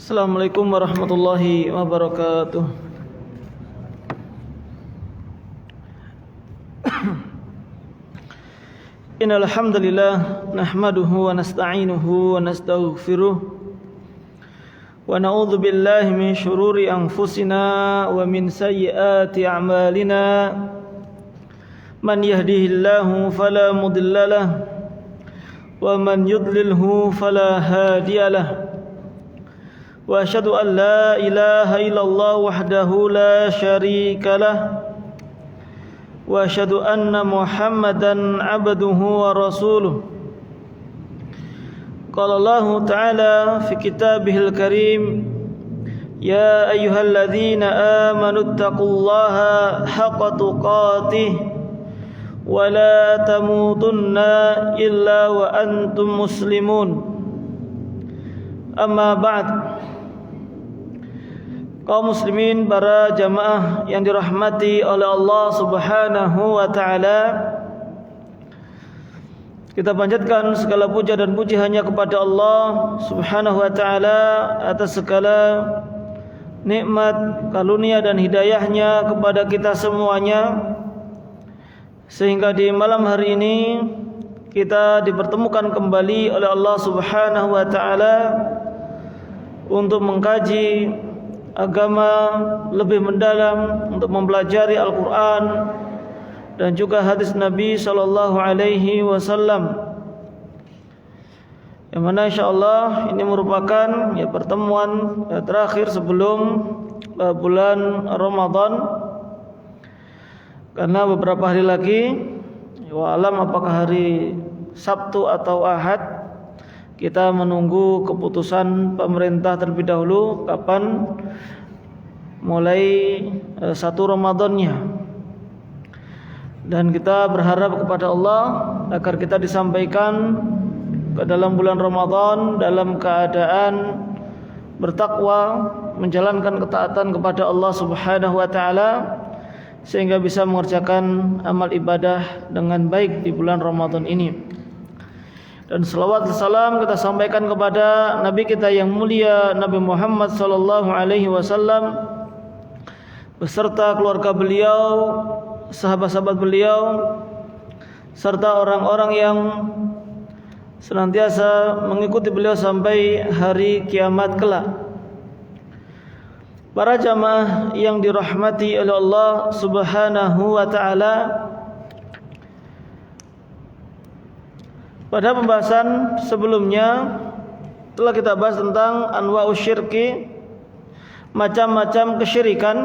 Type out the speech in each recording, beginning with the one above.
Assalamualaikum warahmatullahi wabarakatuh. Innal hamdalillah nahmaduhu wa nasta'inuhu wa nastaghfiruh wa na'udzu billahi min shururi anfusina wa min sayyiati a'malina. Man yahdihillahu fala mudilla lahu wa man yudlilhu fala hadiya lahu. Wa asyhadu an la ilaha illallah wahdahu la syarika lah wa asyhadu anna Muhammadan abduhu wa rasuluh. Qala Allah ta'ala fi kitabihil karim, ya ayyuhalladzina amanu taqullaha haqqa tuqatih wa la tamutunna illa wa antum muslimun. Amma ba'd. Kaum muslimin, para jamaah yang dirahmati oleh Allah Subhanahu wa taala, kita panjatkan segala puja dan puji hanya kepada Allah Subhanahu wa taala atas segala nikmat, karunia dan hidayahnya kepada kita semuanya, sehingga di malam hari ini kita dipertemukan kembali oleh Allah Subhanahu wa taala untuk mengkaji agama lebih mendalam, untuk mempelajari Al-Quran dan juga hadis Nabi sallallahu alaihi wasallam, yang mana insyaallah ini merupakan pertemuan terakhir sebelum bulan Ramadan, karena beberapa hari lagi, wa alam apakah hari Sabtu atau Ahad, kita menunggu keputusan pemerintah terlebih dahulu kapan mulai 1 Ramadannya. Dan kita berharap kepada Allah agar kita disampaikan ke dalam bulan Ramadan dalam keadaan bertakwa, menjalankan ketaatan kepada Allah Subhanahu wa taala, sehingga bisa mengerjakan amal ibadah dengan baik di bulan Ramadan ini. Dan selawat dan salam kita sampaikan kepada Nabi kita yang mulia, Nabi Muhammad sallallahu alaihi wasallam, beserta keluarga beliau, sahabat-sahabat beliau, serta orang-orang yang senantiasa mengikuti beliau sampai hari kiamat kelak. Para jamaah yang dirahmati oleh Allah Subhanahu wa taala, pada pembahasan sebelumnya telah kita bahas tentang anwa'us syirki, macam-macam kesyirikan,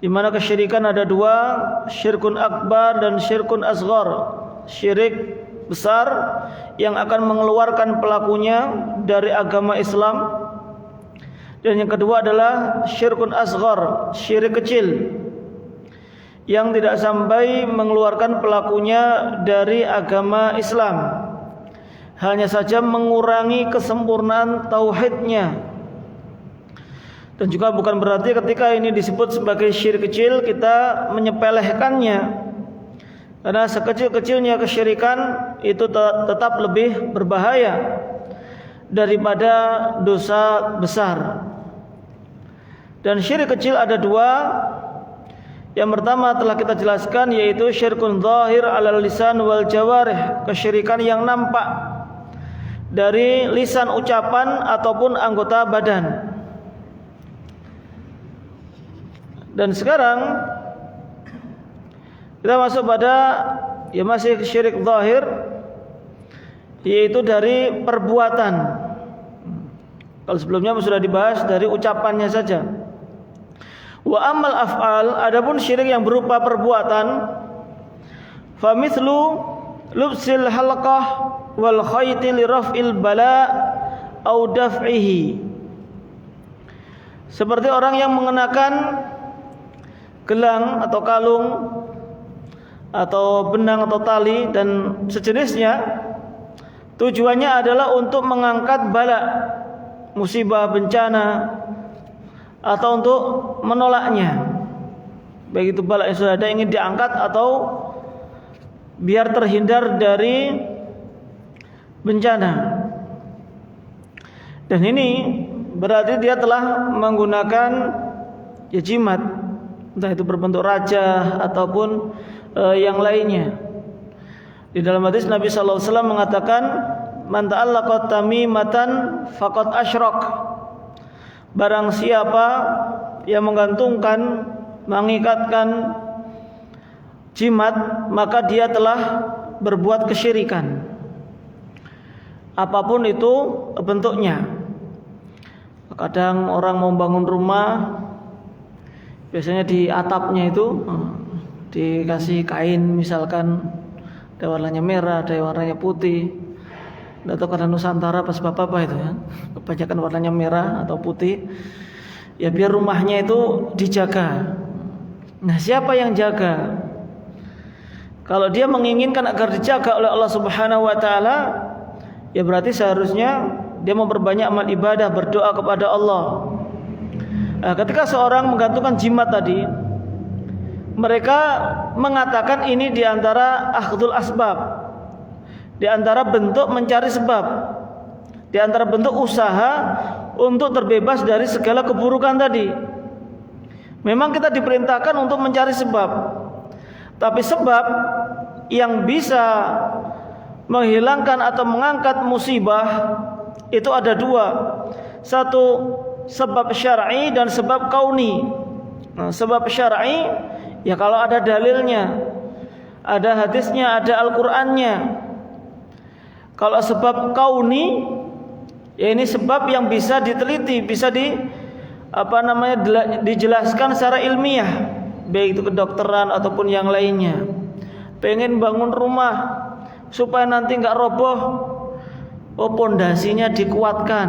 di mana kesyirikan ada dua, syirkun akbar dan syirkun asghar. Syirik besar yang akan mengeluarkan pelakunya dari agama Islam, dan yang kedua adalah syirkun asghar, syirik kecil yang tidak sampai mengeluarkan pelakunya dari agama Islam, hanya saja mengurangi kesempurnaan tauhidnya. Dan juga bukan berarti ketika ini disebut sebagai syirik kecil kita menyepelekannya, karena sekecil-kecilnya kesyirikan itu tetap lebih berbahaya daripada dosa besar. Dan syirik kecil ada dua. Yang pertama telah kita jelaskan, yaitu syirkun zahir alal lisan wal jawarih, kesyirikan yang nampak dari lisan, ucapan ataupun anggota badan. Dan sekarang kita masuk pada masih syirik zahir, yaitu dari perbuatan. Kalau sebelumnya sudah dibahas dari ucapannya saja. Wa amal af'al, adapun syirik yang berupa perbuatan, fa mithlu lubsil halqah wal khayti li raf'il bala au daf'ihi, seperti orang yang mengenakan gelang atau kalung atau benang atau tali dan sejenisnya, tujuannya adalah untuk mengangkat bala, musibah, bencana, atau untuk menolaknya, baik itu bala yang sudah ada ingin diangkat atau biar terhindar dari bencana. Dan ini berarti dia telah menggunakan ya jimat, entah itu berbentuk raja ataupun yang lainnya. Di dalam hadis Nabi sallallahu alaihi wasallam mengatakan, "Man ta'allaqa tamimatan faqad asyrak." Barang siapa yang menggantungkan, mengikatkan jimat, maka dia telah berbuat kesyirikan. Apapun itu bentuknya. Kadang orang mau bangun rumah, biasanya di atapnya itu dikasih kain, misalkan ada warnanya merah, ada warnanya putih. Atau karena Nusantara pas bapak-bapak itu ya, kebanyakan warnanya merah atau putih. Ya biar rumahnya itu dijaga. Nah, siapa yang jaga? Kalau dia menginginkan agar dijaga oleh Allah Subhanahu wa taala, ya berarti seharusnya dia memperbanyak amal ibadah, berdoa kepada Allah. Nah, ketika seorang menggantungkan jimat tadi, mereka mengatakan ini diantara akhdul asbab, di antara bentuk mencari sebab, di antara bentuk usaha untuk terbebas dari segala keburukan tadi. Memang kita diperintahkan untuk mencari sebab, tapi sebab yang bisa menghilangkan atau mengangkat musibah itu ada dua. Satu sebab syar'i dan sebab kauni. Nah, sebab syar'i ya kalau ada dalilnya, ada hadisnya, ada Al-Qur'annya. Kalau sebab kauni, ya ini sebab yang bisa diteliti, bisa dijelaskan secara ilmiah, baik itu kedokteran ataupun yang lainnya. Pengen bangun rumah supaya nanti nggak roboh, pondasinya dikuatkan,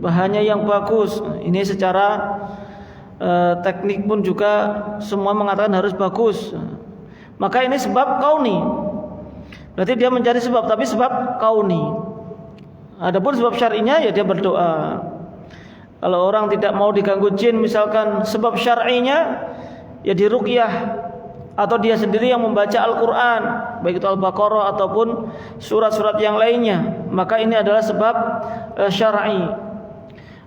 bahannya yang bagus. Ini secara teknik pun juga semua mengatakan harus bagus. Maka ini sebab kauni. Berarti dia mencari sebab, tapi sebab kauni. Adapun sebab syar'inya ya dia berdoa. Kalau orang tidak mau diganggu jin, misalkan sebab syar'inya ya diruqyah, atau dia sendiri yang membaca Al-Qur'an, baik itu Al-Baqarah ataupun surat-surat yang lainnya, maka ini adalah sebab syar'i.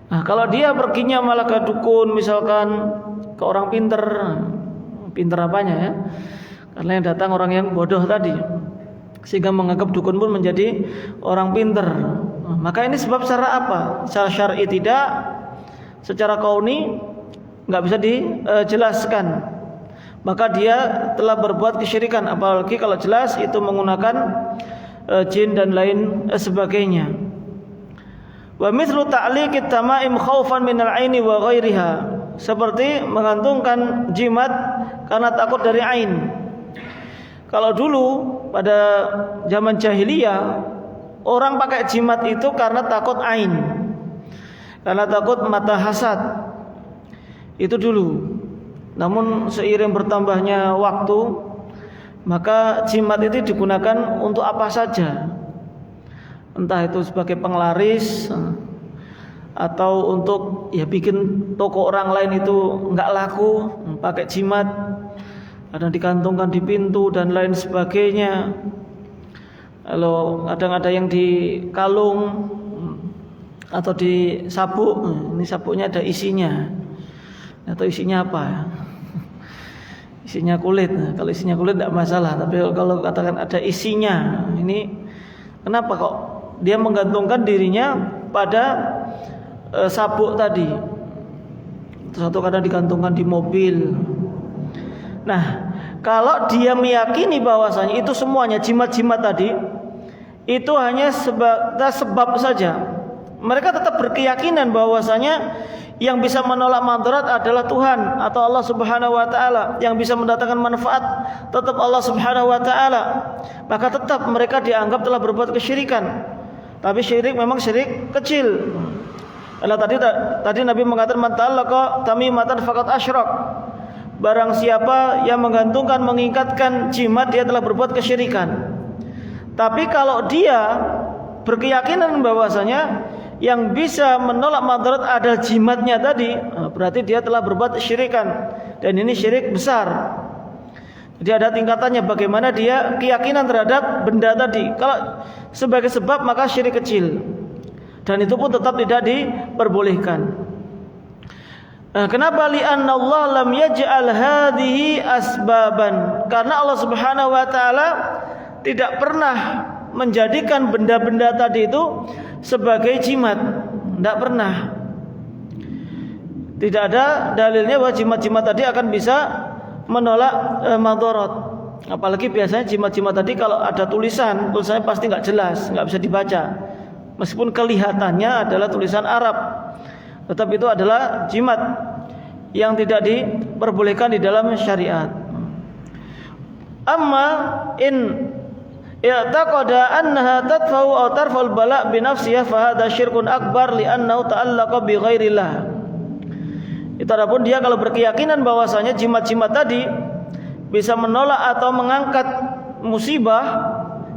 Nah, kalau dia perginya malah ke dukun, misalkan ke orang pinter apanya ya? Karena yang datang orang yang bodoh tadi, sehingga menganggap dukun pun menjadi orang pinter. Maka ini sebab secara apa? Secara syar'i tidak, secara kauni nggak bisa dijelaskan. Maka dia telah berbuat kesyirikan, apalagi kalau jelas itu menggunakan jin dan lain sebagainya. Wa mithlu ta'liqit tamaim khaufan minal aini wa ghairiha, seperti mengantungkan jimat karena takut dari ain. Kalau dulu pada zaman jahiliyah, orang pakai jimat itu karena takut ain, karena takut mata hasad. Itu dulu. Namun seiring bertambahnya waktu, maka jimat itu digunakan untuk apa saja. Entah itu sebagai penglaris, atau untuk ya bikin toko orang lain itu enggak laku, pakai jimat. Ada dikantongkan di pintu dan lain sebagainya. Lalu kadang ada yang di kalung atau di sabuk. Ini sabuknya ada isinya, atau isinya apa? Isinya kulit. Kalau isinya kulit tidak masalah, tapi kalau katakan ada isinya, ini kenapa kok dia menggantungkan dirinya pada sabuk tadi? Satu kadang digantungkan di mobil. Nah, kalau dia meyakini bahwasanya itu semuanya jimat-jimat tadi itu hanya sebab saja, mereka tetap berkeyakinan bahwasanya yang bisa menolak madarat adalah Tuhan atau Allah Subhanahu wa taala, yang bisa mendatangkan manfaat tetap Allah Subhanahu wa taala. Maka tetap mereka dianggap telah berbuat kesyirikan. Tapi syirik memang syirik kecil. Karena tadi Nabi mengatakan man ta'allaqa tamimatan faqad asyrak. Barang siapa yang menggantungkan, mengikatkan jimat, dia telah berbuat kesyirikan. Tapi kalau dia berkeyakinan bahwasanya yang bisa menolak madarat adalah jimatnya tadi, berarti dia telah berbuat kesyirikan, dan ini syirik besar. Jadi ada tingkatannya bagaimana dia keyakinan terhadap benda tadi. Kalau sebagai sebab maka syirik kecil. dan itu pun tetap tidak diperbolehkan. Kenapa? Li'anna Allah lam yaj'al hadhihi asbaban. Karena Allah Subhanahu wa taala tidak pernah menjadikan benda-benda tadi itu sebagai jimat. Tidak pernah. Tidak ada dalilnya bahwa jimat-jimat tadi akan bisa menolak madarat. Apalagi biasanya jimat-jimat tadi kalau ada tulisannya pasti nggak jelas, nggak bisa dibaca. Meskipun kelihatannya adalah tulisan Arab, tetap itu adalah jimat yang tidak diperbolehkan di dalam syariat. Amma in i'taqada annaha tadfa'u aw tarfa'ul bala' bi nafsiha fa hadha syirkun akbar li'annahu ta'allaqa bi ghairillah. Itu adapun dia kalau berkeyakinan bahwasanya jimat-jimat tadi bisa menolak atau mengangkat musibah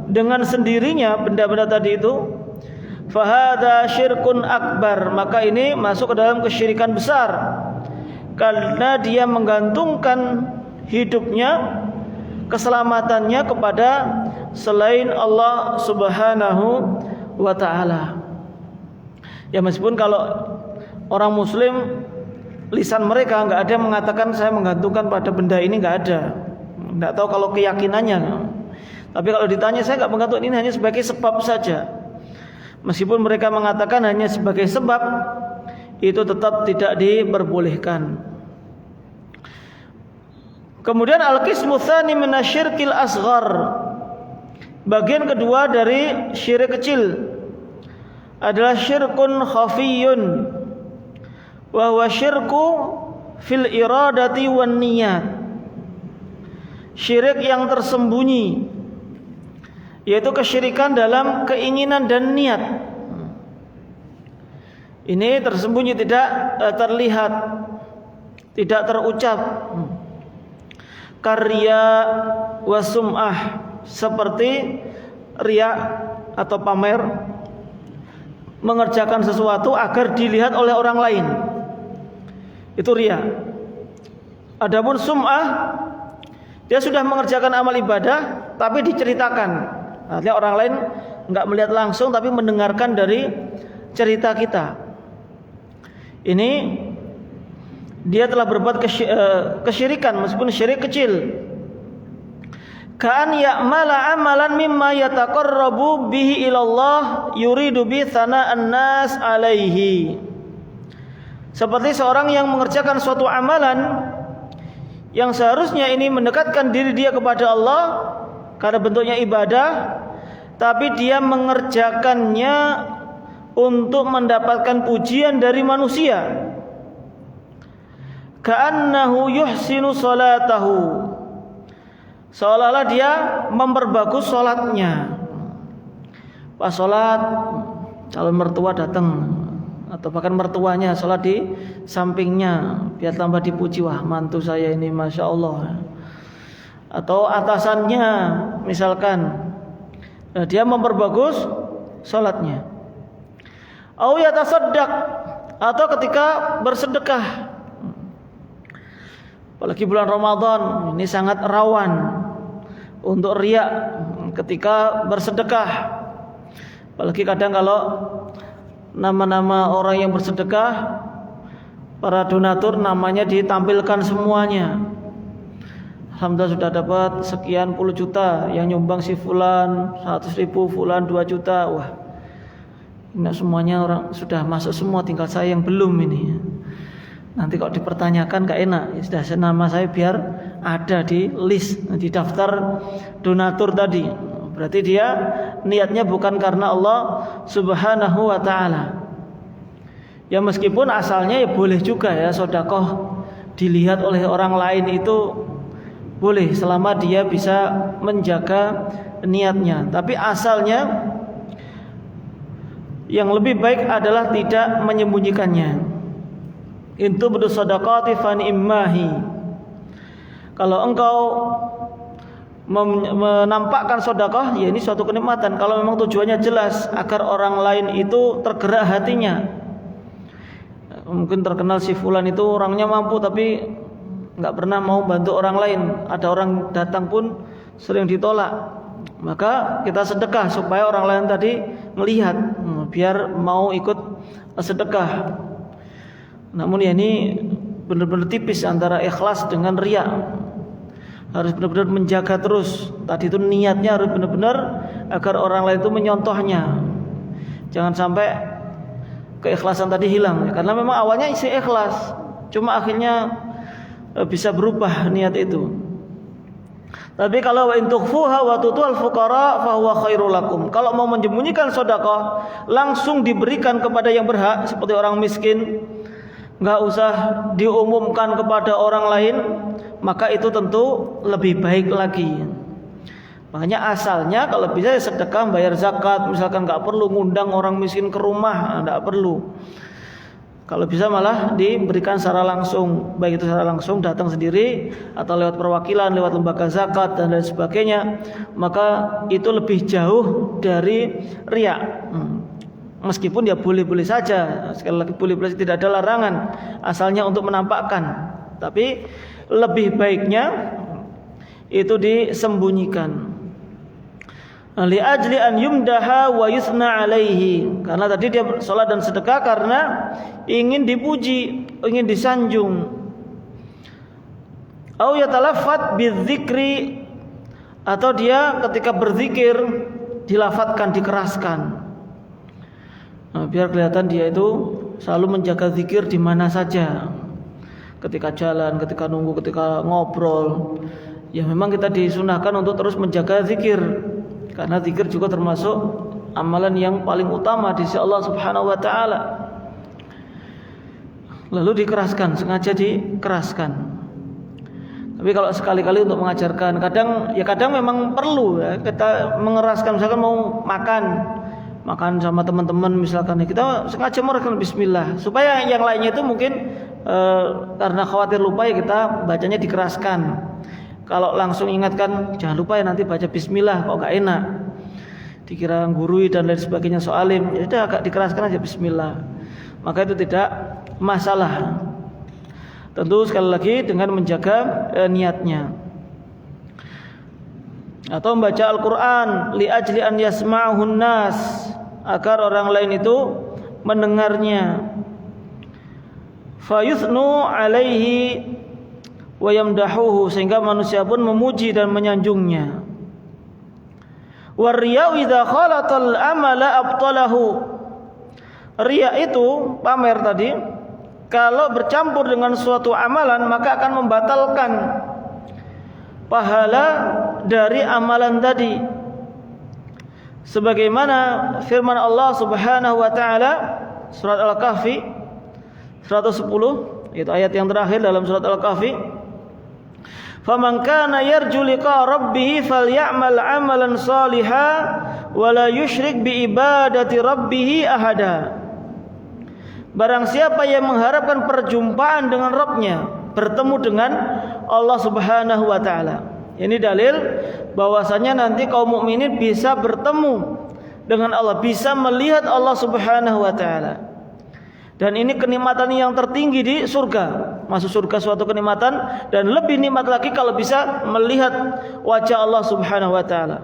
dengan sendirinya benda-benda tadi itu, fahada syirkun akbar, maka ini masuk ke dalam kesyirikan besar karena dia menggantungkan hidupnya, keselamatannya kepada selain Allah Subhanahu wa taala. Ya meskipun kalau orang muslim lisan mereka enggak ada yang mengatakan saya menggantungkan pada benda ini, enggak ada. Enggak tahu kalau keyakinannya. Tapi kalau ditanya, saya enggak menggantungkan, ini hanya sebagai sebab saja. Meskipun mereka mengatakan hanya sebagai sebab, itu tetap tidak diperbolehkan. Kemudian al-qismu tsani minasyirkil asghar. Bagian kedua dari syirik kecil adalah syirkun khafiyun, wa huwa syirku fil iradati wan niyat. Syirik yang tersembunyi, yaitu kesyirikan dalam keinginan dan niat. Ini tersembunyi, tidak terlihat, tidak terucap. Karya wa sum'ah, seperti riya atau pamer, mengerjakan sesuatu agar dilihat oleh orang lain, itu riya. Adapun sum'ah, dia sudah mengerjakan amal ibadah tapi diceritakan, artinya orang lain enggak melihat langsung tapi mendengarkan dari cerita kita. Ini dia telah berbuat kesyirikan meskipun syirik kecil. Ka'an ya'mala amalan mimma yataqarrabu bihi ilallah yuridu bi thana'an nas alaihi. Seperti seorang yang mengerjakan suatu amalan yang seharusnya ini mendekatkan diri dia kepada Allah karena bentuknya ibadah, tapi dia mengerjakannya untuk mendapatkan pujian dari manusia. Ka'annahu yuhsinu salatahu, seolah-olah dia memperbagus salatnya. Pas salat, calon mertua datang, atau bahkan mertuanya salat di sampingnya biar tambah dipuji, wah mantu saya ini masya Allah. Atau atasannya misalkan, dia memperbagus salatnya. Au yatasaddaq, atau ketika bersedekah. Apalagi bulan Ramadan ini sangat rawan untuk riya ketika bersedekah. Apalagi kadang kalau nama-nama orang yang bersedekah, para donatur namanya ditampilkan semuanya. Alhamdulillah sudah dapat sekian puluh juta, yang nyumbang si fulan 100.000, fulan 2 juta. Wah, ini semuanya orang sudah masuk semua, tinggal saya yang belum ini. Nanti kalau dipertanyakan gak enak, ya sudah nama saya biar ada di list, di daftar donatur tadi. Berarti dia niatnya bukan karena Allah Subhanahu wa ta'ala. Ya meskipun asalnya ya boleh juga ya sedekah dilihat oleh orang lain, itu boleh selama dia bisa menjaga niatnya. Tapi asalnya yang lebih baik adalah tidak menyembunyikannya. Intu bersedekati fa ni'mahi. Kalau engkau menampakkan sedekah, ya ini suatu kenikmatan. Kalau memang tujuannya jelas agar orang lain itu tergerak hatinya. Mungkin terkenal si fulan itu orangnya mampu tapi enggak pernah mau bantu orang lain. Ada orang datang pun sering ditolak. Maka kita sedekah supaya orang lain tadi melihat, biar mau ikut sedekah. Namun ya ini benar-benar tipis antara ikhlas dengan riya. Harus benar-benar menjaga terus. Tadi itu niatnya harus benar-benar agar orang lain itu menyontohnya. Jangan sampai keikhlasan tadi hilang, karena memang awalnya isi ikhlas, cuma akhirnya bisa berubah niat itu. Tapi kalau wa in tukhfuha wa tutul fuqara fa huwa khairul lakum. Kalau mau menyembunyikan sedekah, langsung diberikan kepada yang berhak seperti orang miskin, enggak usah diumumkan kepada orang lain, maka itu tentu lebih baik lagi. Makanya asalnya kalau bisa sedekah bayar zakat, misalkan enggak perlu ngundang orang miskin ke rumah, enggak perlu. Kalau bisa malah diberikan secara langsung, baik itu secara langsung datang sendiri atau lewat perwakilan, lewat lembaga zakat dan lain sebagainya, maka itu lebih jauh dari riya. Meskipun ya boleh-boleh saja, sekali lagi boleh-boleh, tidak ada larangan, asalnya untuk menampakkan. Tapi lebih baiknya itu disembunyikan. Li ajli an yumdaha wa yusna alaihi, karena tadi dia salat dan sedekah karena ingin dipuji, ingin disanjung. Au yatalaffat bidzikri, atau dia ketika berzikir dilafatkan, dikeraskan. Nah, biar kelihatan dia itu selalu menjaga zikir di mana saja. Ketika jalan, ketika nunggu, ketika ngobrol. Ya memang kita disunahkan untuk terus menjaga zikir. Karena zikir juga termasuk amalan yang paling utama di sisi Allah Subhanahu wa taala. Lalu dikeraskan, sengaja dikeraskan. Tapi kalau sekali-kali untuk mengajarkan, kadang memang perlu ya, kita mengeraskan. Misalkan mau makan sama teman-teman misalkan, kita sengaja mengeraskan bismillah supaya yang lainnya itu mungkin karena khawatir lupa ya kita bacanya dikeraskan. Kalau langsung ingatkan, jangan lupa ya nanti baca bismillah, kok gak enak, dikira gurui dan lain sebagainya, soalim, ya udah agak dikeraskan aja bismillah, maka itu tidak masalah. Tentu sekali lagi dengan menjaga niatnya. Atau membaca Al-Quran li ajli an yasma'ahun nas, agar orang lain itu mendengarnya. Fayuthnu alaihi wa yamdahuhu, sehingga manusia pun memuji dan menyanjungnya. Wariya'u idza khalatal amala abtalahu. Riya itu pamer tadi, kalau bercampur dengan suatu amalan maka akan membatalkan pahala dari amalan tadi. Sebagaimana firman Allah Subhanahu wa taala surat Al-Kahfi 110, itu ayat yang terakhir dalam surat Al-Kahfi. Faman kana yarju liqa rabbih falyamal amalan shalihan wa la yusyrik bi ibadati rabbih ahada. Barang siapa yang mengharapkan perjumpaan dengan Rabbnya, bertemu dengan Allah Subhanahu wa taala. Ini dalil bahwasanya nanti kaum mukminin bisa bertemu dengan Allah, bisa melihat Allah Subhanahu wa taala. Dan ini kenikmatan yang tertinggi di surga. Masuk surga suatu kenikmatan, dan lebih nikmat lagi kalau bisa melihat wajah Allah Subhanahu wa taala.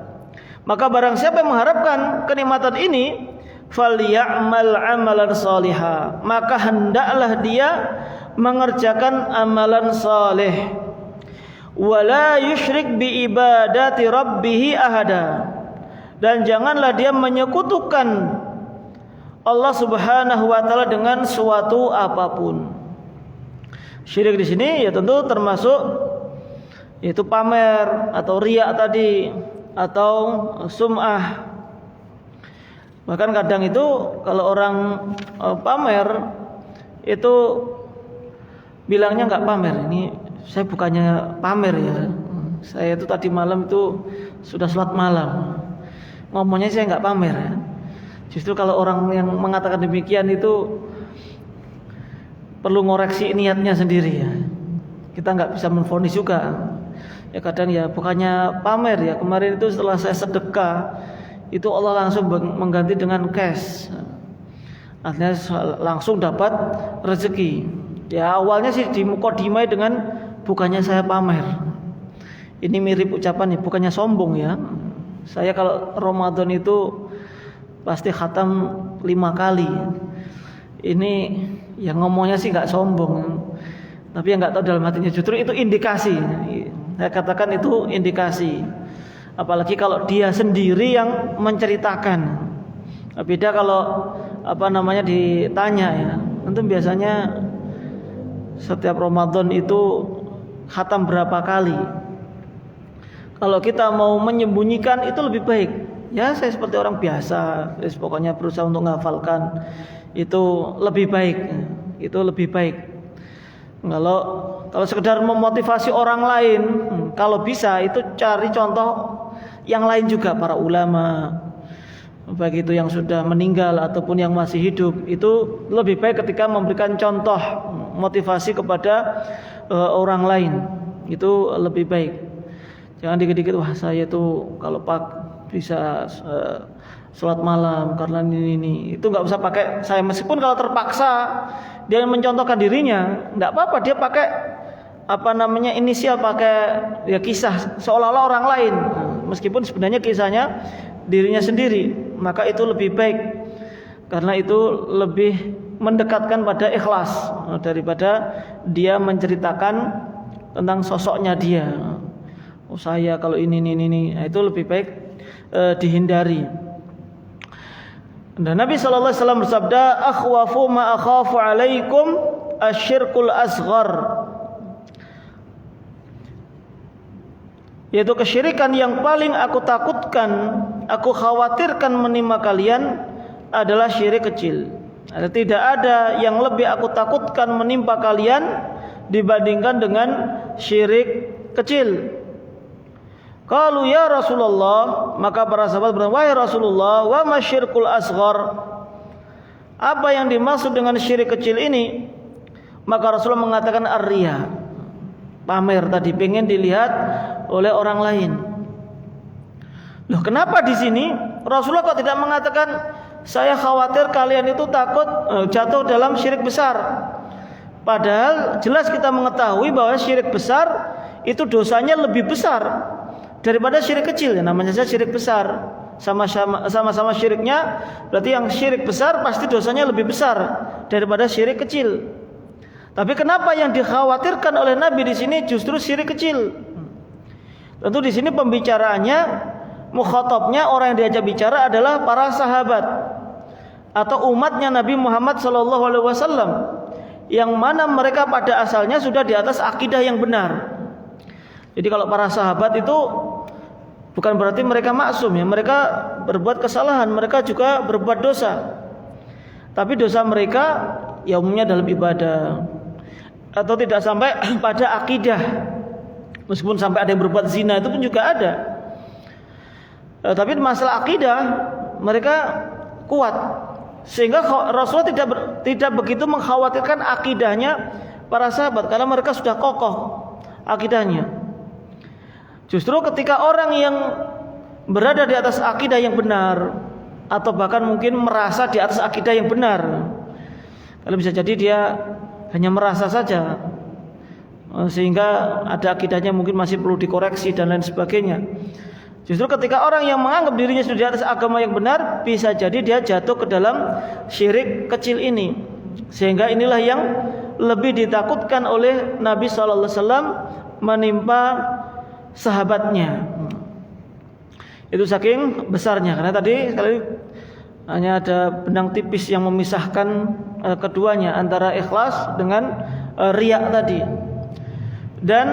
Maka barang siapa yang mengharapkan kenikmatan ini, falyamal amalan shaliha, maka hendaklah dia mengerjakan amalan saleh. Wala yusyrik bi ibadati rabbih ahada, dan janganlah dia menyekutukan Allah Subhanahu wa taala dengan suatu apapun. Syirik di sini ya tentu termasuk yaitu pamer atau riya tadi, atau sum'ah. Bahkan kadang itu kalau orang pamer itu bilangnya enggak pamer, ini saya bukannya pamer ya, saya itu tadi malam itu sudah sholat malam, ngomongnya saya enggak pamer ya. Justru kalau orang yang mengatakan demikian itu perlu ngoreksi niatnya sendiri ya. Kita nggak bisa menvonis juga. Ya kadang ya bukannya pamer ya. Kemarin itu setelah saya sedekah itu Allah langsung mengganti dengan cash. Artinya langsung dapat rezeki. Ya awalnya sih dimukadimai dengan bukannya saya pamer. Ini mirip ucapan ya, bukannya sombong ya. Saya kalau Ramadan itu pasti khatam 5 kali. Ini yang ngomongnya sih nggak sombong, tapi yang nggak tahu dalam hatinya. Justru itu indikasi. Saya katakan itu indikasi. Apalagi kalau dia sendiri yang menceritakan. Beda kalau ditanya ya. Tentu biasanya setiap Ramadan itu khatam berapa kali. Kalau kita mau menyembunyikan itu lebih baik. Ya saya seperti orang biasa, pokoknya berusaha untuk menghafalkan. Itu lebih baik. Itu lebih baik. Kalau sekedar memotivasi orang lain, kalau bisa itu cari contoh yang lain juga, para ulama, baik itu yang sudah meninggal ataupun yang masih hidup. Itu lebih baik ketika memberikan contoh motivasi kepada orang lain. Itu lebih baik. Jangan dikit-dikit, wah saya itu kalau bisa sholat malam karena ini. Itu nggak usah pakai saya, meskipun kalau terpaksa dia mencontohkan dirinya, nggak apa-apa dia pakai inisial, pakai ya kisah seolah-olah orang lain, meskipun sebenarnya kisahnya dirinya sendiri. Maka itu lebih baik, karena itu lebih mendekatkan pada ikhlas daripada dia menceritakan tentang sosoknya dia. Oh saya kalau ini. Nah, itu lebih baik dihindari. Dan Nabi sallallahu alaihi wasallam bersabda, "Akhwafu ma akhafu alaikum asyirkul asghar." Yaitu kesyirikan yang paling aku takutkan, aku khawatirkan menimpa kalian adalah syirik kecil. Tidak ada yang lebih aku takutkan menimpa kalian dibandingkan dengan syirik kecil. Qalu ya Rasulullah, maka para sahabat bertanya, wahai Rasulullah, wa ma syirkul asghar? Apa yang dimaksud dengan syirik kecil ini? Maka Rasulullah mengatakan ar-riya. Pamer tadi, pengen dilihat oleh orang lain. Loh, kenapa di sini Rasulullah kok tidak mengatakan saya khawatir kalian itu takut jatuh dalam syirik besar? Padahal jelas kita mengetahui bahwa syirik besar itu dosanya lebih besar daripada syirik kecil. Ya, namanya saja syirik besar, sama-sama syiriknya, berarti yang syirik besar pasti dosanya lebih besar daripada syirik kecil. Tapi kenapa yang dikhawatirkan oleh Nabi di sini justru syirik kecil? Tentu di sini pembicaraannya, mukhatabnya, orang yang diajak bicara adalah para sahabat atau umatnya Nabi Muhammad SAW, yang mana mereka pada asalnya sudah di atas akidah yang benar. Jadi kalau para sahabat itu bukan berarti mereka maksum ya, mereka berbuat kesalahan, mereka juga berbuat dosa. Tapi dosa mereka ya umumnya dalam ibadah atau tidak sampai pada akidah. Meskipun sampai ada yang berbuat zina itu pun juga ada. Tapi masalah akidah mereka kuat, sehingga Rasulullah tidak begitu mengkhawatirkan akidahnya para sahabat karena mereka sudah kokoh akidahnya. Justru ketika orang yang berada di atas akidah yang benar, atau bahkan mungkin merasa di atas akidah yang benar, kalau bisa jadi dia hanya merasa saja, sehingga ada akidahnya mungkin masih perlu dikoreksi dan lain sebagainya. Justru ketika orang yang menganggap dirinya sudah di atas agama yang benar, bisa jadi dia jatuh ke dalam syirik kecil ini. Sehingga inilah yang lebih ditakutkan oleh Nabi SAW menimpa sahabatnya. Itu saking besarnya. Karena tadi sekali hanya ada benang tipis yang memisahkan keduanya, antara ikhlas dengan riya tadi. Dan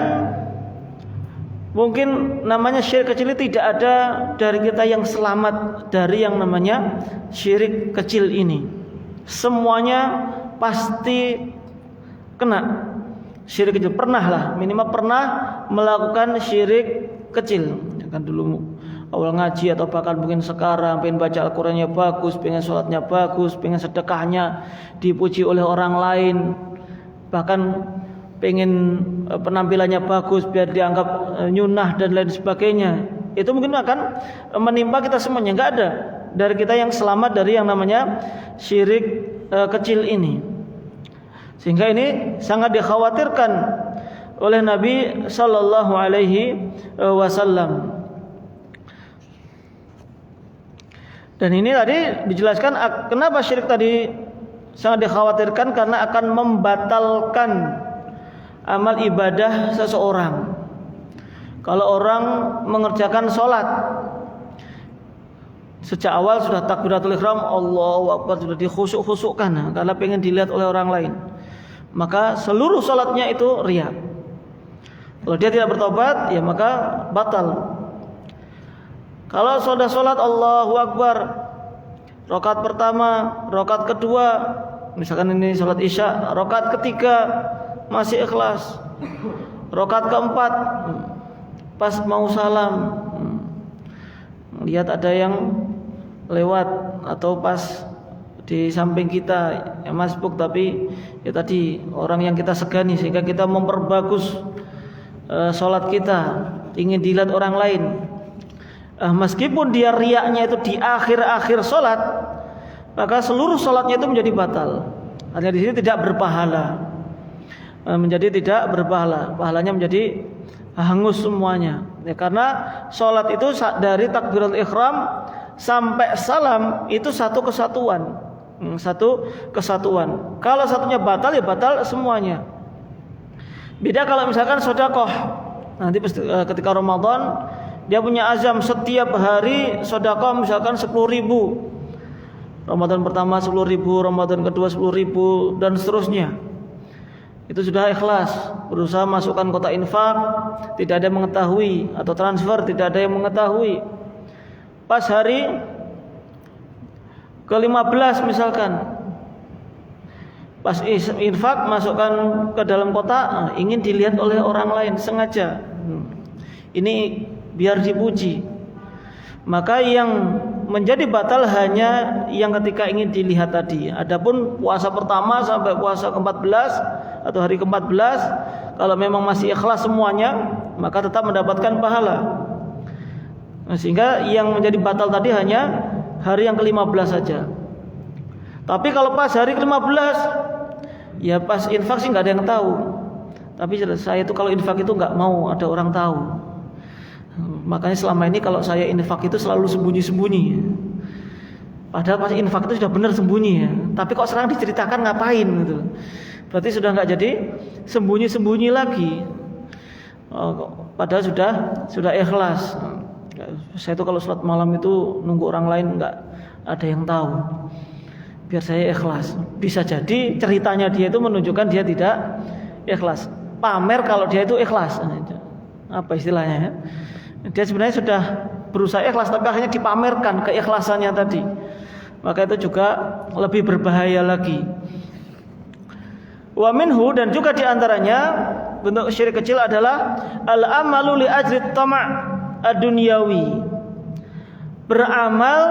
mungkin namanya syirik kecil ini tidak ada dari kita yang selamat dari yang namanya syirik kecil ini. Semuanya pasti kena syirik kecil. Pernah lah, minimal pernah melakukan syirik kecil. Kan dulu awal ngaji atau bahkan mungkin sekarang pengen baca Al-Qur'annya bagus, pengen sholatnya bagus, pengen sedekahnya dipuji oleh orang lain, bahkan pengen penampilannya bagus biar dianggap nyunah dan lain sebagainya. Itu mungkin akan menimpa kita semuanya. Enggak ada dari kita yang selamat dari yang namanya syirik kecil ini. Sehingga ini sangat dikhawatirkan oleh Nabi sallallahu alaihi wasallam. Dan ini tadi dijelaskan kenapa syirik tadi sangat dikhawatirkan, karena akan membatalkan amal ibadah seseorang. Kalau orang mengerjakan sholat sejak awal sudah takbiratul ihram, Allahu Akbar, sudah dikhusuk-khusukkan karena pengen dilihat oleh orang lain, maka seluruh sholatnya itu riya. Kalau dia tidak bertobat, ya maka batal. Kalau sudah sholat Allahu Akbar, rakaat pertama, rakaat kedua, misalkan ini sholat isya, rakaat ketiga masih ikhlas, rakaat keempat pas mau salam lihat ada yang lewat atau pas di samping kita yang masbuk, tapi ya tadi orang yang kita segani, sehingga kita memperbagus sholat kita, ingin dilihat orang lain. Meskipun dia riaknya itu di akhir-akhir sholat, maka seluruh sholatnya itu menjadi batal. Artinya di sini tidak berpahala, menjadi tidak berpahala, pahalanya menjadi hangus semuanya. Ya, karena sholat itu dari takbiratul ihram sampai salam itu satu kesatuan, satu kesatuan. Kalau satunya batal, ya batal semuanya. Beda kalau misalkan sedekah, nanti ketika Ramadan dia punya azam setiap hari sedekah misalkan 10.000. Ramadan pertama 10.000, Ramadan kedua 10.000 dan seterusnya. Itu sudah ikhlas, berusaha masukkan kotak infak, tidak ada yang mengetahui, atau transfer tidak ada yang mengetahui. Pas hari ke-15 misalkan, pas infak masukkan ke dalam kotak, ingin dilihat oleh orang lain sengaja. Ini biar dipuji. Maka yang menjadi batal hanya yang ketika ingin dilihat tadi. Adapun puasa pertama sampai puasa ke-14 atau hari ke-14, kalau memang masih ikhlas semuanya, maka tetap mendapatkan pahala. Sehingga yang menjadi batal tadi hanya hari yang ke-15 saja. Tapi kalau pas hari ke-15, ya pas infak sih nggak ada yang tahu. Tapi saya itu kalau infak itu nggak mau ada orang tahu. Makanya selama ini kalau saya infak itu selalu sembunyi-sembunyi. Padahal pas infak itu sudah benar sembunyi ya. Tapi kok sekarang diceritakan ngapain gitu. Berarti sudah nggak jadi sembunyi-sembunyi lagi. Padahal sudah ikhlas. Saya itu kalau sholat malam itu nunggu orang lain nggak ada yang tahu, biar saya ikhlas. Bisa jadi ceritanya dia itu menunjukkan dia tidak ikhlas. Pamer kalau dia itu ikhlas. Apa istilahnya ya? Dia sebenarnya sudah berusaha ikhlas, tapi hanya dipamerkan keikhlasannya tadi. Maka itu juga lebih berbahaya lagi. Wa minhu, dan juga diantaranya bentuk syirik kecil adalah al-amalu li ajri tama' ad-dunyawi, beramal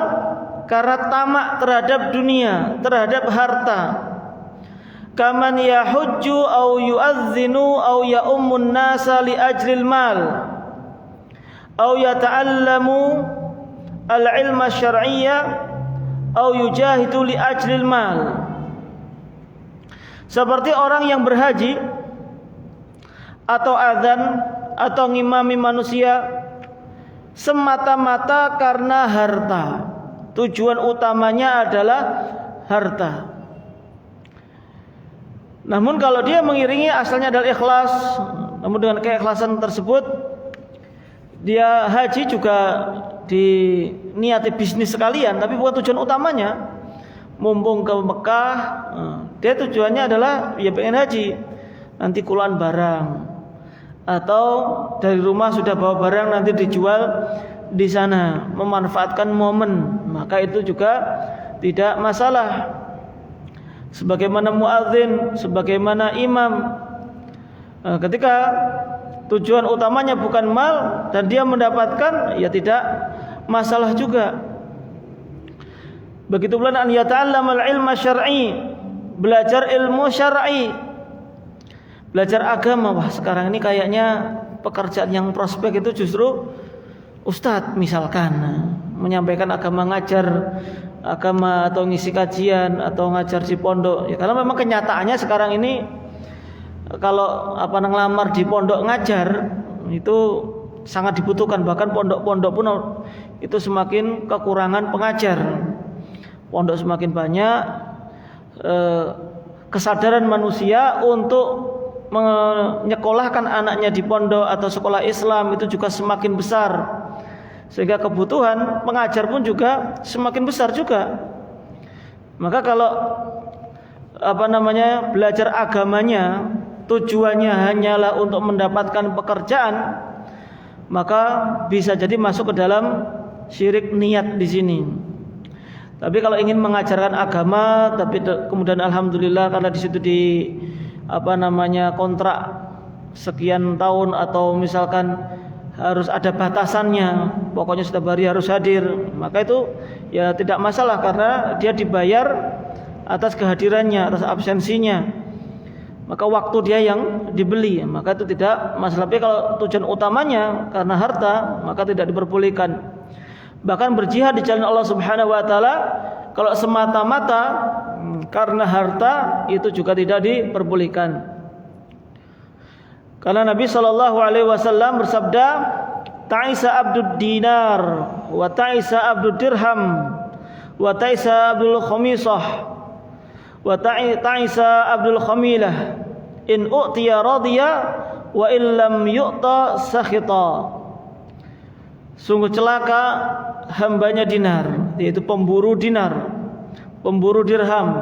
karena tamak terhadap dunia, terhadap harta. Kaman yahujju au yu'adzinu au ya'ummun nasa li ajril mal au yata'allamu al-ilma syar'iyya au yujahidu li ajril mal. Seperti orang yang berhaji atau adzan atau ngimami manusia semata-mata karena harta. Tujuan utamanya adalah harta. Namun kalau dia mengiringi asalnya adalah ikhlas, namun dengan keikhlasan tersebut dia haji juga diniati bisnis sekalian, tapi bukan tujuan utamanya. Mumpung ke Mekah, dia tujuannya adalah ya pengen haji, nanti kulaan barang, atau dari rumah sudah bawa barang nanti dijual di sana, memanfaatkan momen, maka itu juga tidak masalah. Sebagaimana muadzin, sebagaimana imam, ketika tujuan utamanya bukan mal dan dia mendapatkan, ya tidak masalah juga. Begitu pula an yata'allamal ilma syar'i, belajar ilmu syar'i, belajar agama. Wah, sekarang ini kayaknya pekerjaan yang prospek itu justru ustadz misalkan, menyampaikan agama, ngajar agama atau ngisi kajian atau ngajar di pondok. Ya, karena memang kenyataannya sekarang ini kalau ngelamar di pondok ngajar itu sangat dibutuhkan. Bahkan pondok-pondok pun itu semakin kekurangan pengajar. Pondok semakin banyak, kesadaran manusia untuk menyekolahkan anaknya di pondok atau sekolah Islam itu juga semakin besar, sehingga kebutuhan pengajar pun juga semakin besar juga. Maka kalau belajar agamanya tujuannya hanyalah untuk mendapatkan pekerjaan, maka bisa jadi masuk ke dalam syirik niat di sini. Tapi kalau ingin mengajarkan agama, tapi kemudian alhamdulillah karena di situ kontrak sekian tahun atau misalkan harus ada batasannya, pokoknya setiap hari harus hadir, maka itu ya tidak masalah karena dia dibayar atas kehadirannya, atas absensinya. Maka waktu dia yang dibeli, maka itu tidak masalah. Tapi kalau tujuan utamanya karena harta, maka tidak diperbolehkan. Bahkan berjihad di jalan Allah Subhanahu wa taala kalau semata-mata karena harta itu juga tidak diperbolehkan. Karena Nabi sallallahu alaihi wasallam bersabda, "Ta'isa abdud dinar wa ta'isa abdud dirham wa ta'isa abdul khamisah wa ta'isa abdul khamilah in u'tiya radiya wa illam yu'ta sakhita." Sungguh celaka hambanya dinar, yaitu pemburu dinar, pemburu dirham.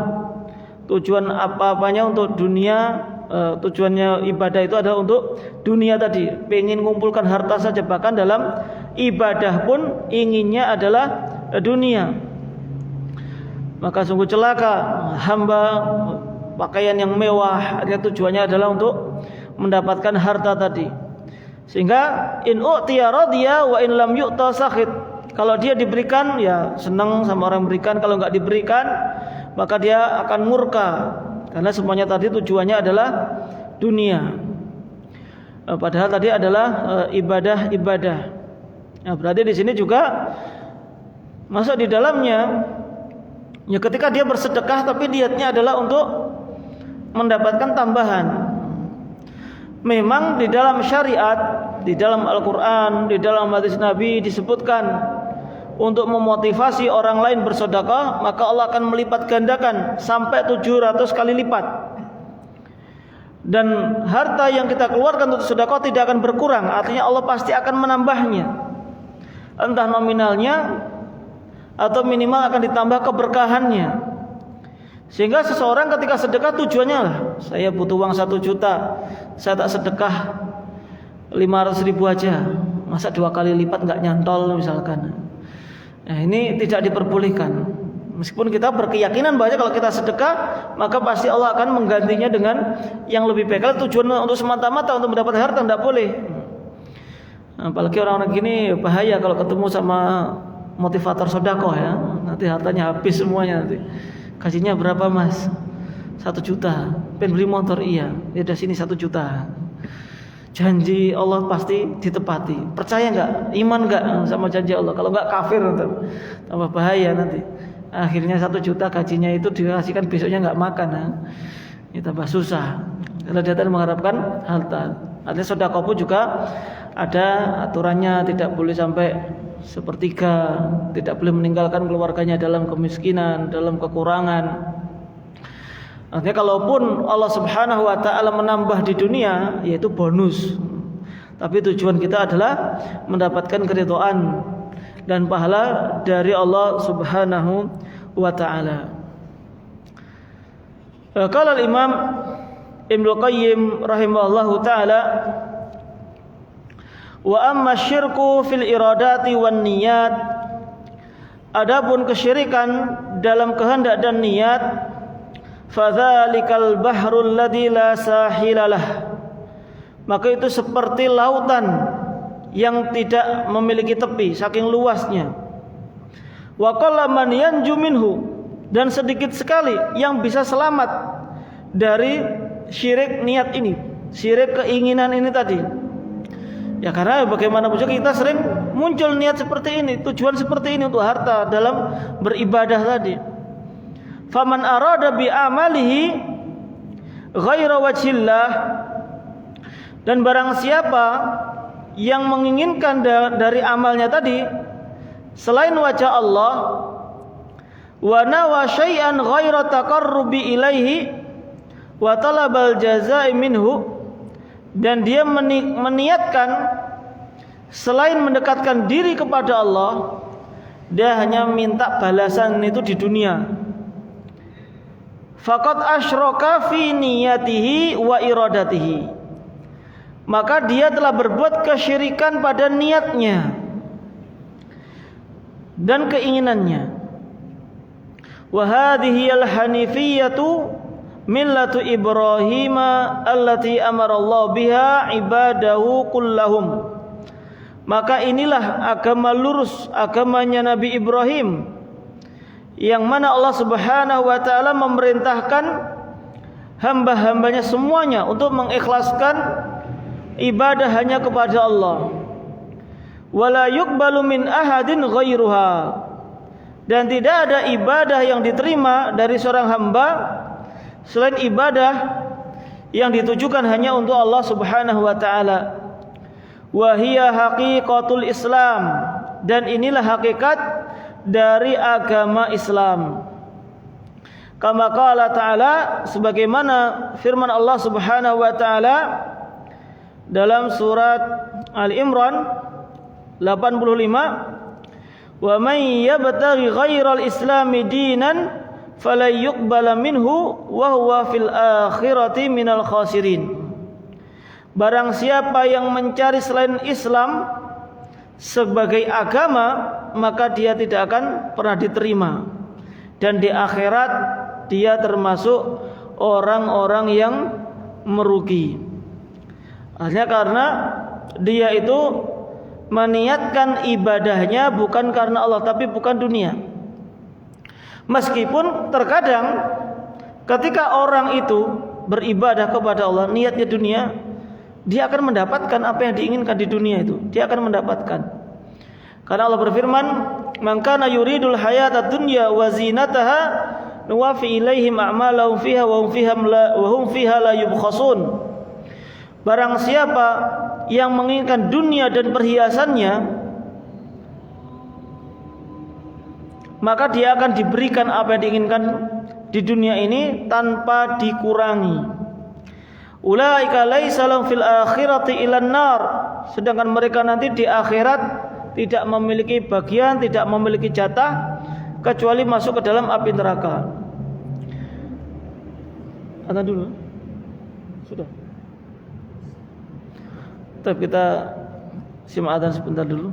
Tujuan apa-apanya untuk dunia, tujuannya ibadah itu adalah untuk dunia tadi, pengen mengumpulkan harta saja, bahkan dalam ibadah pun inginnya adalah dunia. Maka sungguh celaka hamba pakaian yang mewah, artinya tujuannya adalah untuk mendapatkan harta tadi. Sehingga in u'tiya radiya wa in lam yu'ta sakhit. Kalau dia diberikan ya senang sama orang berikan, kalau enggak diberikan maka dia akan murka. Karena semuanya tadi tujuannya adalah dunia. Padahal tadi adalah ibadah-ibadah. Nah, berarti di sini juga masuk di dalamnya. Ya ketika dia bersedekah tapi niatnya adalah untuk mendapatkan tambahan. Memang di dalam syariat, di dalam Al-Quran, di dalam hadis Nabi disebutkan untuk memotivasi orang lain bersedekah, maka Allah akan melipat gandakan sampai 700 kali lipat. Dan harta yang kita keluarkan untuk sedekah tidak akan berkurang, artinya Allah pasti akan menambahnya. Entah nominalnya atau minimal akan ditambah keberkahannya. Sehingga seseorang ketika sedekah tujuannya lah, saya butuh uang 1 juta, saya tak sedekah 500.000 aja, masa 2 kali lipat nggak nyantol misalkan. Nah ini tidak diperbolehkan. Meskipun kita berkeyakinan bahwa kalau kita sedekah maka pasti Allah akan menggantinya dengan yang lebih baik. Kalau tujuan untuk semata-mata untuk mendapat harta tidak boleh. Apalagi orang-orang gini bahaya kalau ketemu sama motivator sedekah ya, nanti hartanya habis semuanya nanti. Gajinya berapa mas? 1 juta. Pengen beli motor, iya. Ya udah sini 1 juta. Janji Allah pasti ditepati. Percaya enggak? Iman enggak sama janji Allah? Kalau enggak kafir, tambah bahaya nanti. Akhirnya 1 juta gajinya itu dikasihkan besoknya enggak makan. Ya tambah susah. Karena dia tadi mengharapkan harta. Artinya sedekah pun juga ada aturannya, tidak boleh sampai sepertiga, tidak boleh meninggalkan keluarganya dalam kemiskinan, dalam kekurangan. Artinya kalaupun Allah Subhanahu wa taala menambah di dunia yaitu bonus. Tapi tujuan kita adalah mendapatkan keridhaan dan pahala dari Allah Subhanahu wa taala. Qala al-Imam Ibnu Qayyim rahimahullahu taala, wa amma syirku fil iradati wan niyat, adapun kesyirikan dalam kehendak dan niat, fadzalikal bahrul ladzi la sahilalah, maka itu seperti lautan yang tidak memiliki tepi saking luasnya. Wa qalla man yanju minhu, dan sedikit sekali yang bisa selamat dari syirik niat ini, syirik keinginan ini tadi. Ya karena bagaimanapun juga kita sering muncul niat seperti ini, tujuan seperti ini untuk harta dalam beribadah tadi. Faman arada bi amalihi ghaira wajhillah, dan barang siapa yang menginginkan dari amalnya tadi selain wajah Allah, wa nawa syai'an ghaira taqarrubi ilaihi wa talabal jazaa'i minhu, dan dia meniatkan selain mendekatkan diri kepada Allah, dia hanya minta balasan itu di dunia. Faqad asyraka fi niyatihi wa iradatihi, maka dia telah berbuat kesyirikan pada niatnya dan keinginannya. Wa hadhihi al-hanifiyatu millatu Ibrahim allati amara Allah biha ibadahu kullahum, maka inilah agama lurus, agamanya Nabi Ibrahim, yang mana Allah Subhanahu wa taala memerintahkan hamba-hambanya semuanya untuk mengikhlaskan ibadah hanya kepada Allah. Wala yuqbalu min ahadin ghairuha, dan tidak ada ibadah yang diterima dari seorang hamba selain ibadah yang ditujukan hanya untuk Allah Subhanahu wa taala. Wa hiya haqiqatul Islam, dan inilah hakikat dari agama Islam. Kama qala ta'ala, sebagaimana firman Allah Subhanahu wa taala dalam surat Al-Imran 85, wa may yabtaghi ghairal islami dinan falan yuqbala minhu wa huwa fil akhirati minal khasirin. Barang siapa yang mencari selain Islam sebagai agama, maka dia tidak akan pernah diterima, dan di akhirat dia termasuk orang-orang yang merugi. Artinya karena dia itu meniatkan ibadahnya bukan karena Allah, tapi bukan dunia. Meskipun terkadang ketika orang itu beribadah kepada Allah niatnya dunia, dia akan mendapatkan apa yang diinginkan di dunia itu, dia akan mendapatkan. Karena Allah berfirman, "Man kana yuridul hayatad dunya wa zinataha nuwaffi ilaihim a'malahum fiha wa hum fiha la yubkhasun." Barang siapa yang menginginkan dunia dan perhiasannya, maka dia akan diberikan apa yang diinginkan di dunia ini tanpa dikurangi. Ulaika laisa lahum fil akhirati ilan nar, sedangkan mereka nanti di akhirat tidak memiliki bagian, tidak memiliki jatah kecuali masuk ke dalam api neraka. Adzan dulu. Sudah. Tapi kita simak adzan sebentar dulu.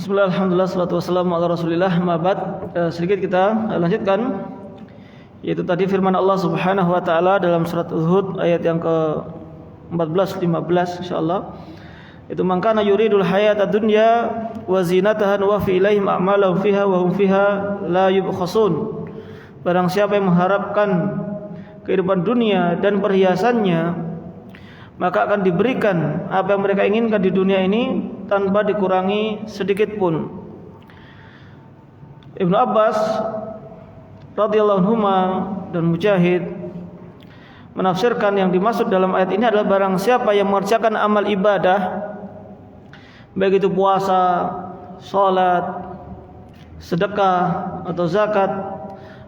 Bismillah, alhamdulillah, salatu wassalamu ala rasulillah, ma'bad. Sedikit kita lanjutkan, yaitu tadi firman Allah subhanahu wa ta'ala dalam surat Hud ayat yang ke-14-15 insyaAllah. Itu man kana yuridul hayata dunya wa zinataha wa fi ilaihim a'malahum fiha wa hum fiha la yubkhasun. Barang siapa yang mengharapkan kehidupan dunia dan perhiasannya, maka akan diberikan apa yang mereka inginkan di dunia ini tanpa dikurangi sedikit pun. Ibnu Abbas radhiyallahu anhuma dan Mujahid menafsirkan yang dimaksud dalam ayat ini adalah barang siapa yang mengerjakan amal ibadah, baik itu puasa, salat, sedekah atau zakat,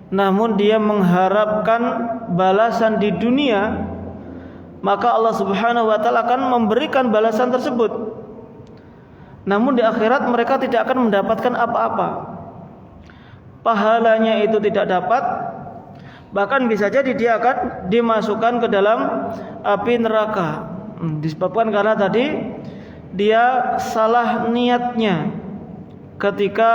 namun dia mengharapkan balasan di dunia, maka Allah subhanahu wa ta'ala akan memberikan balasan tersebut. Namun di akhirat mereka tidak akan mendapatkan apa-apa. Pahalanya itu tidak dapat, bahkan bisa jadi dia akan dimasukkan ke dalam api neraka. Disebabkan karena tadi dia salah niatnya ketika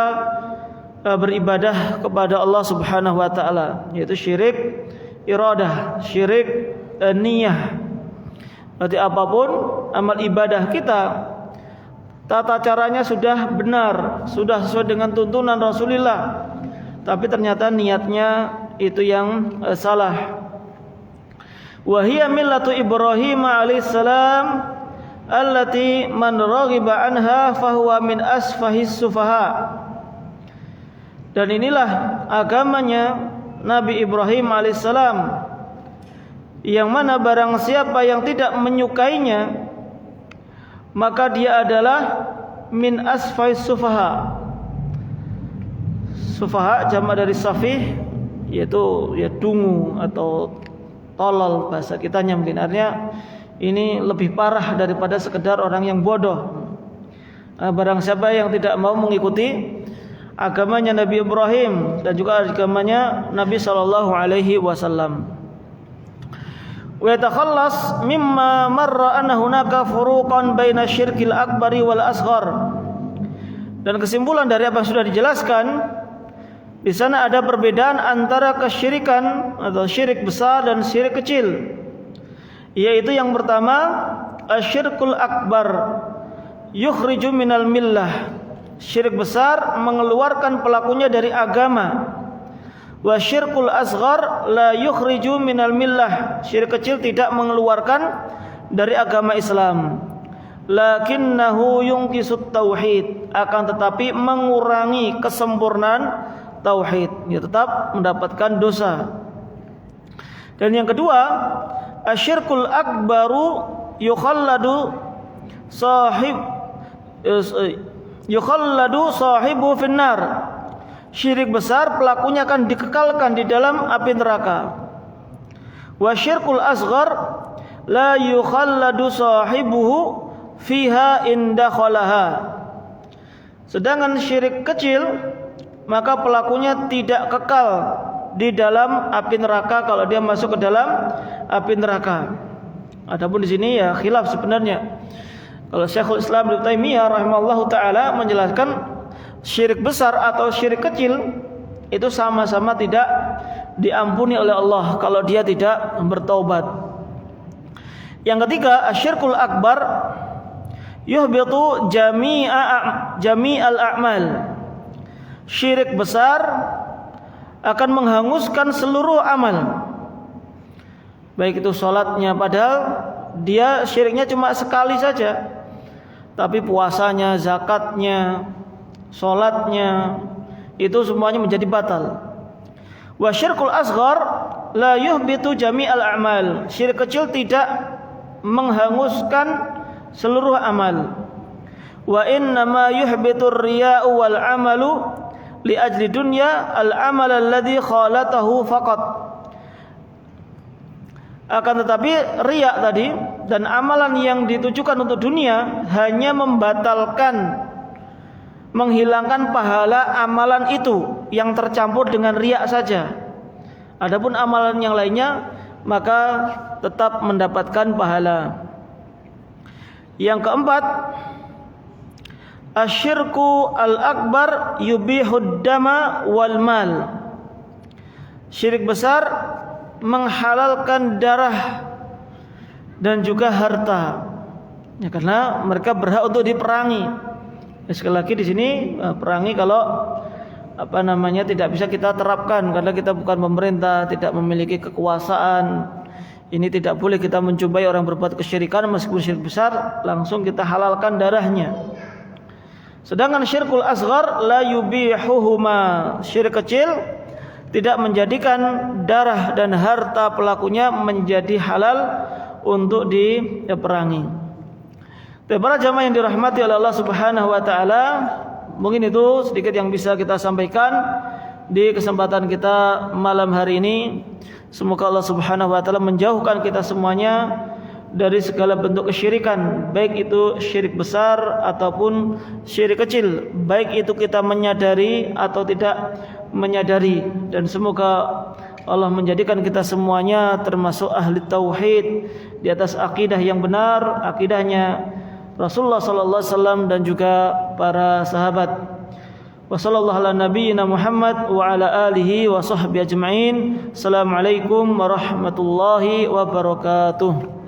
beribadah kepada Allah subhanahu wa ta'ala, yaitu syirik iradah, syirik niyah. Berarti apapun amal ibadah kita, tata caranya sudah benar, sudah sesuai dengan tuntunan Rasulullah, tapi ternyata niatnya itu yang salah. Wa hiya millatu Ibrahim alaihissalam allati man raghiba anha fahuwa min asfahis sufaha. Dan inilah agamanya Nabi Ibrahim alaihissalam, yang mana barang siapa yang tidak menyukainya, maka dia adalah min asfais sufaha. Sufaha jamak dari safih, yaitu ya dungu atau tolol bahasa kitanya mungkin. Artinya ini lebih parah daripada sekedar orang yang bodoh. Barang siapa yang tidak mau mengikuti agamanya Nabi Ibrahim dan juga agamanya Nabi sallallahu alaihi wasallam. Wa yatakhallas mimma marra anna hunaka furuqan baina syirkil akbari wal asghar. Dan kesimpulan dari apa yang sudah dijelaskan, di sana ada perbedaan antara kesyirikan atau syirik besar dan syirik kecil. Yaitu yang pertama, asyirkul akbar yukhriju minal millah. Syirik besar mengeluarkan pelakunya dari agama. Wa syirkul asghar la yukhriju minal millah. Syirik kecil tidak mengeluarkan dari agama Islam. Lakinnahu yungkisut tauhid, akan tetapi mengurangi kesempurnaan tauhid, dia tetap mendapatkan dosa. Dan yang kedua, asyirkul akbaru yukhalladu sahibu finnar. Syirik besar pelakunya akan dikekalkan di dalam api neraka. Wa syirkul asghar la yukhalladu sahibuhu fiha indakhalaha. Sedangkan syirik kecil, maka pelakunya tidak kekal di dalam api neraka kalau dia masuk ke dalam api neraka. Adapun di sini ya khilaf sebenarnya. Kalau Syekhul Islam Ibnu Taimiyah rahimahullahu taala menjelaskan syirik besar atau syirik kecil itu sama-sama tidak diampuni oleh Allah kalau dia tidak bertaubat. Yang ketiga, asyirkul akbar yuhbitu jami'al a'mal. Syirik besar akan menghanguskan seluruh amal, baik itu sholatnya, padahal dia syiriknya cuma sekali saja, tapi puasanya, zakatnya, sholatnya, itu semuanya menjadi batal. Wa syirkul asghar la yuhbitu jami'al a'mal. Syirik kecil tidak menghanguskan seluruh amal. Wa innama yuhbitur riya'u wal amalu li ajli dunya al amal alladhi khalatahu faqat. Akan tetapi riya tadi dan amalan yang ditujukan untuk dunia hanya membatalkan, menghilangkan pahala amalan itu yang tercampur dengan riya saja. Adapun amalan yang lainnya maka tetap mendapatkan pahala. Yang keempat, asyirku al-akbar yubihud dama wal mal. Syirik besar menghalalkan darah dan juga harta. Ya, karena mereka berhak untuk diperangi. Ya, sekali lagi di sini perangi kalau tidak bisa kita terapkan karena kita bukan pemerintah, tidak memiliki kekuasaan. Ini tidak boleh kita mencobai orang berbuat kesyirikan meskipun syirik besar langsung kita halalkan darahnya. Sedangkan syirkul asghar la yubihuhuma, syirik kecil tidak menjadikan darah dan harta pelakunya menjadi halal untuk diperangi. Para jamaah yang dirahmati oleh Allah Subhanahu wa taala, mungkin itu sedikit yang bisa kita sampaikan di kesempatan kita malam hari ini. Semoga Allah Subhanahu wa taala menjauhkan kita semuanya dari segala bentuk kesyirikan, baik itu syirik besar ataupun syirik kecil, baik itu kita menyadari atau tidak menyadari. Dan semoga Allah menjadikan kita semuanya termasuk ahli tauhid di atas akidah yang benar, akidahnya Rasulullah sallallahu alaihi wasallam dan juga para sahabat. Wa sallallahu ala nabiyyina Muhammad wa ala alihi wa sahbihi ajma'in. Assalamualaikum warahmatullahi wabarakatuh.